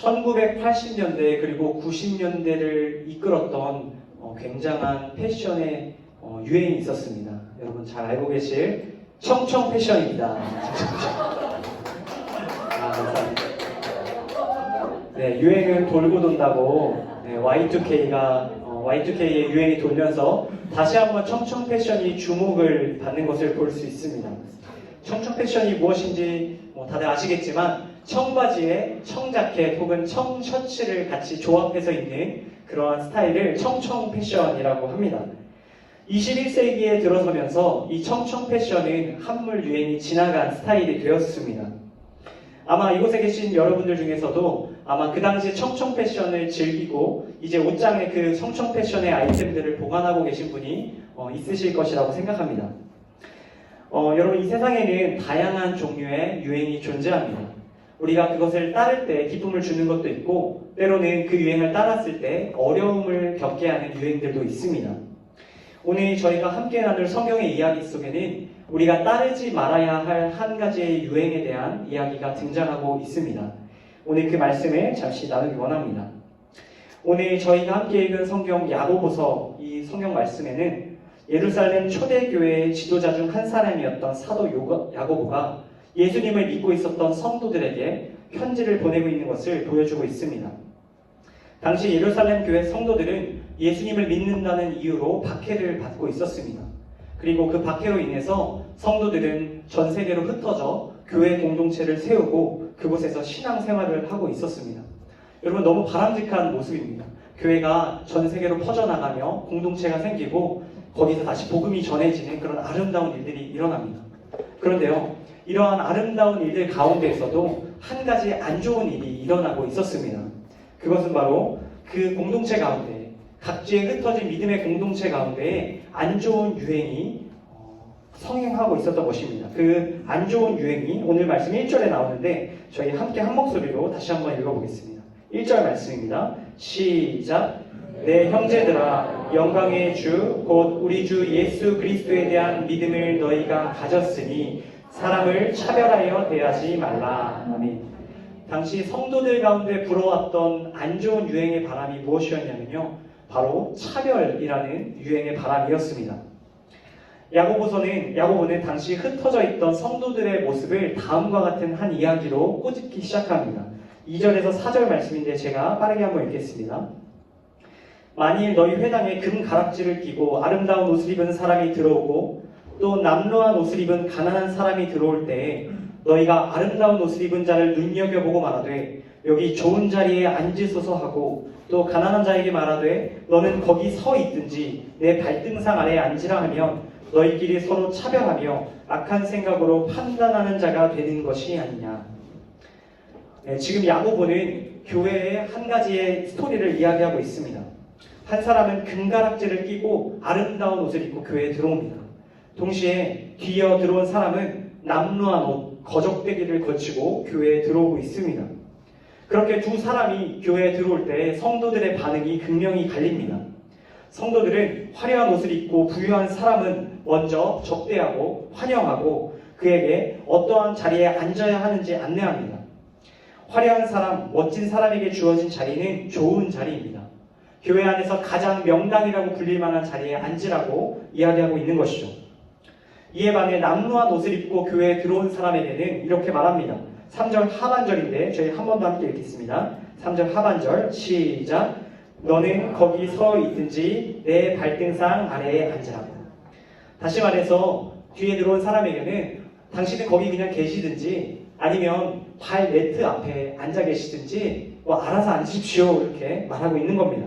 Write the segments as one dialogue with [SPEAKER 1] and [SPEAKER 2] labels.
[SPEAKER 1] 1980년대 그리고 90년대를 이끌었던 굉장한 패션의 유행이 있었습니다. 여러분 잘 알고 계실 청청 패션입니다. 감사합니다. 네, 유행은 돌고 돈다고 Y2K의 유행이 돌면서 다시 한번 청청 패션이 주목을 받는 것을 볼 수 있습니다. 청청 패션이 무엇인지 다들 아시겠지만 청바지에 청자켓 혹은 청셔츠를 같이 조합해서 입는 그러한 스타일을 청청 패션이라고 합니다. 21세기에 들어서면서 이 청청 패션은 한물 유행이 지나간 스타일이 되었습니다. 아마 이곳에 계신 여러분들 중에서도 아마 그 당시 청청 패션을 즐기고 이제 옷장에 그 청청 패션의 아이템들을 보관하고 계신 분이 있으실 것이라고 생각합니다. 여러분, 이 세상에는 다양한 종류의 유행이 존재합니다. 우리가 그것을 따를 때 기쁨을 주는 것도 있고 때로는 그 유행을 따랐을 때 어려움을 겪게 하는 유행들도 있습니다. 오늘 저희가 함께 나눌 성경의 이야기 속에는 우리가 따르지 말아야 할 한 가지의 유행에 대한 이야기가 등장하고 있습니다. 오늘 그 말씀을 잠시 나누기 원합니다. 오늘 저희가 함께 읽은 성경 야고보서 이 성경 말씀에는 예루살렘 초대교회의 지도자 중 한 사람이었던 사도 야고보가 예수님을 믿고 있었던 성도들에게 편지를 보내고 있는 것을 보여주고 있습니다. 당시 예루살렘 교회 성도들은 예수님을 믿는다는 이유로 박해를 받고 있었습니다. 그리고 그 박해로 인해서 성도들은 전 세계로 흩어져 교회 공동체를 세우고 그곳에서 신앙생활을 하고 있었습니다. 여러분, 너무 바람직한 모습입니다. 교회가 전 세계로 퍼져나가며 공동체가 생기고 거기서 다시 복음이 전해지는 그런 아름다운 일들이 일어납니다. 그런데요, 이러한 아름다운 일들 가운데에서도 한 가지 안 좋은 일이 일어나고 있었습니다. 그것은 바로 그 공동체 가운데, 각지에 흩어진 믿음의 공동체 가운데에 안 좋은 유행이 성행하고 있었던 것입니다. 그 안 좋은 유행이 오늘 말씀 1절에 나오는데 저희 함께 한 목소리로 다시 한번 읽어보겠습니다. 1절 말씀입니다. 시작! 내 형제들아, 영광의 주 곧 우리 주 예수 그리스도에 대한 믿음을 너희가 가졌으니 사람을 차별하여 대하지 말라. 아멘. 당시 성도들 가운데 불어왔던 안 좋은 유행의 바람이 무엇이었냐면요, 바로 차별이라는 유행의 바람이었습니다. 야고보는 당시 흩어져 있던 성도들의 모습을 다음과 같은 한 이야기로 꼬집기 시작합니다. 2절에서 4절 말씀인데 제가 빠르게 한번 읽겠습니다. 만일 너희 회당에 금 가락지를 끼고 아름다운 옷을 입은 사람이 들어오고 또 남루한 옷을 입은 가난한 사람이 들어올 때에 너희가 아름다운 옷을 입은 자를 눈여겨보고 말하되 여기 좋은 자리에 앉으소서 하고 또 가난한 자에게 말하되 너는 거기 서 있든지 내 발등상 아래에 앉으라 하면 너희끼리 서로 차별하며 악한 생각으로 판단하는 자가 되는 것이 아니냐. 지금 야고보는 교회의 한 가지의 스토리를 이야기하고 있습니다. 한 사람은 금가락지를 끼고 아름다운 옷을 입고 교회에 들어옵니다. 동시에 뒤이어 들어온 사람은 남루한 옷, 거적대기를 걸치고 교회에 들어오고 있습니다. 그렇게 두 사람이 교회에 들어올 때 성도들의 반응이 극명히 갈립니다. 성도들은 화려한 옷을 입고 부유한 사람은 먼저 접대하고 환영하고 그에게 어떠한 자리에 앉아야 하는지 안내합니다. 화려한 사람, 멋진 사람에게 주어진 자리는 좋은 자리입니다. 교회 안에서 가장 명당이라고 불릴 만한 자리에 앉으라고 이야기하고 있는 것이죠. 이에 반해 남루한 옷을 입고 교회에 들어온 사람에게는 이렇게 말합니다. 3절 하반절인데 저희 한 번 더 함께 읽겠습니다. 3절 하반절 시작! 너는 거기 서 있든지 내 발등상 아래에 앉으라고. 다시 말해서 뒤에 들어온 사람에게는 당신은 거기 그냥 계시든지 아니면 발 매트 앞에 앉아 계시든지 알아서 앉으십시오, 이렇게 말하고 있는 겁니다.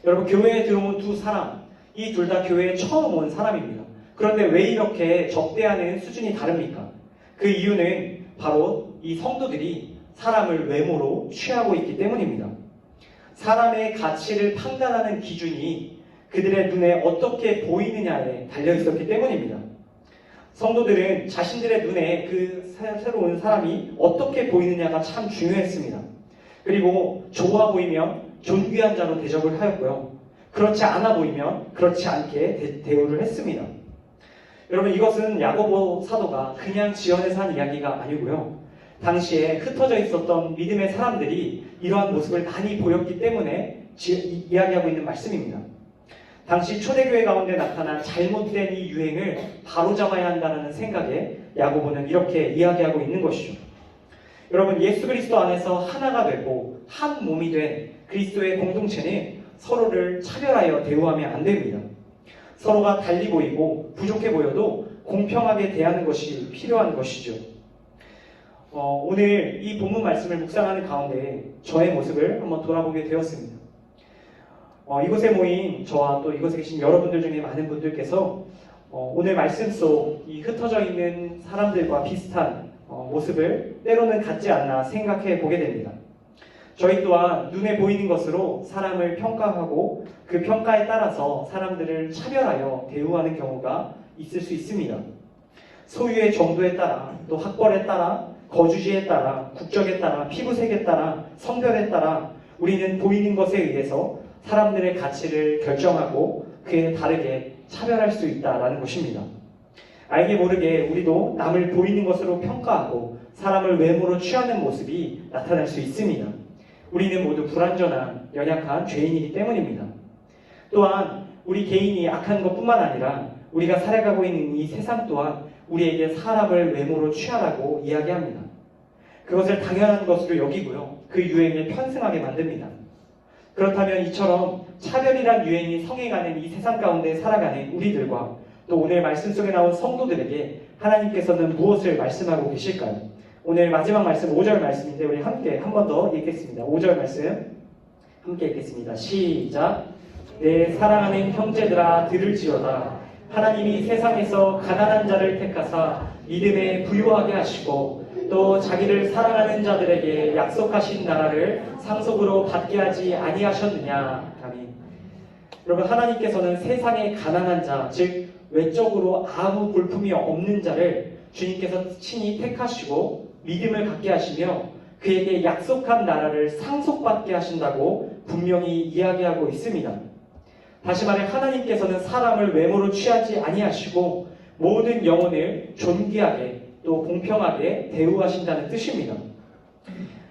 [SPEAKER 1] 여러분, 교회에 들어온 두 사람, 이 둘 다 교회에 처음 온 사람입니다. 그런데 왜 이렇게 접대하는 수준이 다릅니까? 그 이유는 바로 이 성도들이 사람을 외모로 취하고 있기 때문입니다. 사람의 가치를 판단하는 기준이 그들의 눈에 어떻게 보이느냐에 달려 있었기 때문입니다. 성도들은 자신들의 눈에 그 새로 온 사람이 어떻게 보이느냐가 참 중요했습니다. 그리고 좋아 보이면 존귀한 자로 대접을 하였고요. 그렇지 않아 보이면 그렇지 않게 대우를 했습니다. 여러분, 이것은 야고보 사도가 그냥 지어내서 한 이야기가 아니고요. 당시에 흩어져 있었던 믿음의 사람들이 이러한 모습을 많이 보였기 때문에 이야기하고 있는 말씀입니다. 당시 초대교회 가운데 나타난 잘못된 이 유행을 바로잡아야 한다는 생각에 야고보는 이렇게 이야기하고 있는 것이죠. 여러분, 예수 그리스도 안에서 하나가 되고 한 몸이 된 그리스도의 공동체는 서로를 차별하여 대우하면 안 됩니다. 서로가 달리 보이고 부족해 보여도 공평하게 대하는 것이 필요한 것이죠. 오늘 이 본문 말씀을 묵상하는 가운데 저의 모습을 한번 돌아보게 되었습니다. 이곳에 모인 저와 또 이곳에 계신 여러분들 중에 많은 분들께서 오늘 말씀 속 이 흩어져 있는 사람들과 비슷한 모습을 때로는 갖지 않나 생각해 보게 됩니다. 저희 또한 눈에 보이는 것으로 사람을 평가하고 그 평가에 따라서 사람들을 차별하여 대우하는 경우가 있을 수 있습니다. 소유의 정도에 따라, 또 학벌에 따라, 거주지에 따라, 국적에 따라, 피부색에 따라, 성별에 따라 우리는 보이는 것에 의해서 사람들의 가치를 결정하고 그에 다르게 차별할 수 있다는 것입니다. 알게 모르게 우리도 남을 보이는 것으로 평가하고 사람을 외모로 취하는 모습이 나타날 수 있습니다. 우리는 모두 불완전한 연약한 죄인이기 때문입니다. 또한 우리 개인이 악한 것뿐만 아니라 우리가 살아가고 있는 이 세상 또한 우리에게 사람을 외모로 취하라고 이야기합니다. 그것을 당연한 것으로 여기고요. 그 유행에 편승하게 만듭니다. 그렇다면 이처럼 차별이란 유행이 성행하는 이 세상 가운데 살아가는 우리들과 또 오늘 말씀 속에 나온 성도들에게 하나님께서는 무엇을 말씀하고 계실까요? 오늘 마지막 말씀 5절 말씀인데 우리 함께 한 번 더 읽겠습니다. 5절 말씀 함께 읽겠습니다. 시작. 내 사랑하는 형제들아 들을지어다. 하나님이 세상에서 가난한 자를 택하사 믿음에 부유하게 하시고 또 자기를 사랑하는 자들에게 약속하신 나라를 상속으로 받게 하지 아니하셨느냐. 아멘. 여러분, 하나님께서는 세상의 가난한 자, 즉 외적으로 아무 볼품이 없는 자를 주님께서 친히 택하시고 믿음을 갖게 하시며 그에게 약속한 나라를 상속받게 하신다고 분명히 이야기하고 있습니다. 다시 말해 하나님께서는 사람을 외모로 취하지 아니하시고 모든 영혼을 존귀하게 또 공평하게 대우하신다는 뜻입니다.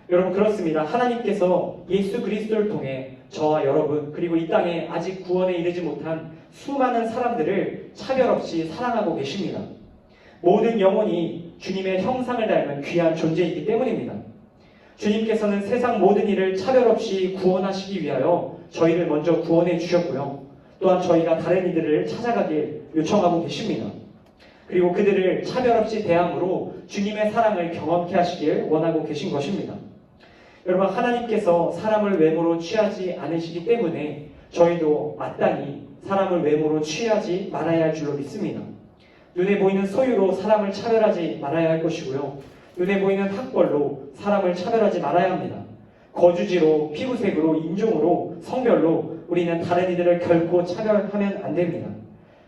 [SPEAKER 1] 여러분, 그렇습니다. 하나님께서 예수 그리스도를 통해 저와 여러분 그리고 이 땅에 아직 구원에 이르지 못한 수많은 사람들을 차별 없이 사랑하고 계십니다. 모든 영혼이 주님의 형상을 닮은 귀한 존재이기 때문입니다. 주님께서는 세상 모든 일을 차별 없이 구원하시기 위하여 저희를 먼저 구원해 주셨고요. 또한 저희가 다른 이들을 찾아가길 요청하고 계십니다. 그리고 그들을 차별 없이 대함으로 주님의 사랑을 경험케 하시길 원하고 계신 것입니다. 여러분, 하나님께서 사람을 외모로 취하지 않으시기 때문에 저희도 마땅히 사람을 외모로 취하지 말아야 할 줄로 믿습니다. 눈에 보이는 소유로 사람을 차별하지 말아야 할 것이고요. 눈에 보이는 학벌로 사람을 차별하지 말아야 합니다. 거주지로, 피부색으로, 인종으로, 성별로 우리는 다른 이들을 결코 차별하면 안 됩니다.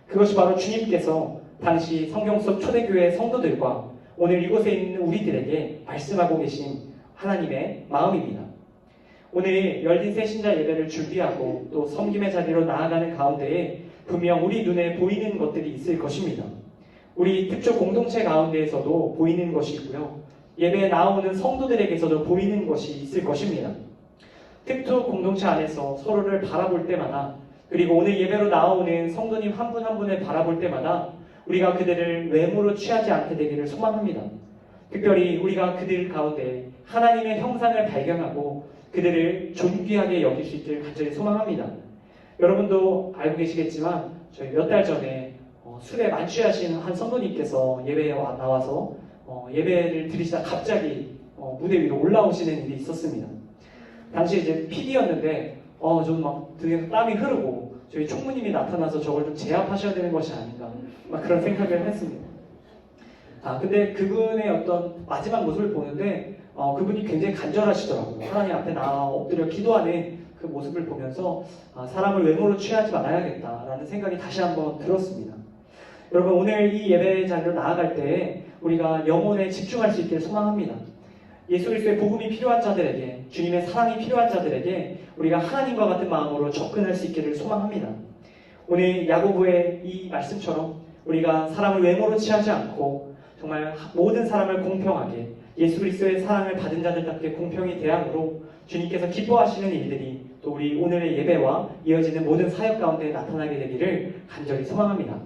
[SPEAKER 1] 그것이 바로 주님께서 당시 성경 속 초대교회 성도들과 오늘 이곳에 있는 우리들에게 말씀하고 계신 하나님의 마음입니다. 오늘 열린 새신자 예배를 준비하고 또 섬김의 자리로 나아가는 가운데에 분명 우리 눈에 보이는 것들이 있을 것입니다. 우리 특조 공동체 가운데에서도 보이는 것이 있고요. 예배에 나오는 성도들에게서도 보이는 것이 있을 것입니다. 특조 공동체 안에서 서로를 바라볼 때마다 그리고 오늘 예배로 나오는 성도님 한 분 한 분을 바라볼 때마다 우리가 그들을 외모로 취하지 않게 되기를 소망합니다. 특별히 우리가 그들 가운데 하나님의 형상을 발견하고 그들을 존귀하게 여길 수 있기를 간절히 소망합니다. 여러분도 알고 계시겠지만 저희 몇 달 전에 술에 만취하신 한 성도님께서 예배에 나와서 예배를 드리시다 갑자기 무대 위로 올라오시는 일이 있었습니다. 당시 이제 PD였는데 좀 막 등에서 땀이 흐르고 저희 총무님이 나타나서 저걸 좀 제압하셔야 되는 것이 아닌가 막 그런 생각을 했습니다. 근데 그분의 어떤 마지막 모습을 보는데 그분이 굉장히 간절하시더라고요. 하나님 앞에 나와 엎드려 기도하는 그 모습을 보면서 사람을 외모로 취하지 말아야겠다라는 생각이 다시 한번 들었습니다. 여러분, 오늘 이 예배 자리로 나아갈 때 우리가 영혼에 집중할 수 있기를 소망합니다. 예수 그리스도의 복음이 필요한 자들에게, 주님의 사랑이 필요한 자들에게 우리가 하나님과 같은 마음으로 접근할 수 있기를 소망합니다. 오늘 야고보의 이 말씀처럼 우리가 사람을 외모로 취하지 않고 정말 모든 사람을 공평하게 예수 그리스도의 사랑을 받은 자들답게 공평히 대함으로 주님께서 기뻐하시는 일들이 또 우리 오늘의 예배와 이어지는 모든 사역 가운데 나타나게 되기를 간절히 소망합니다.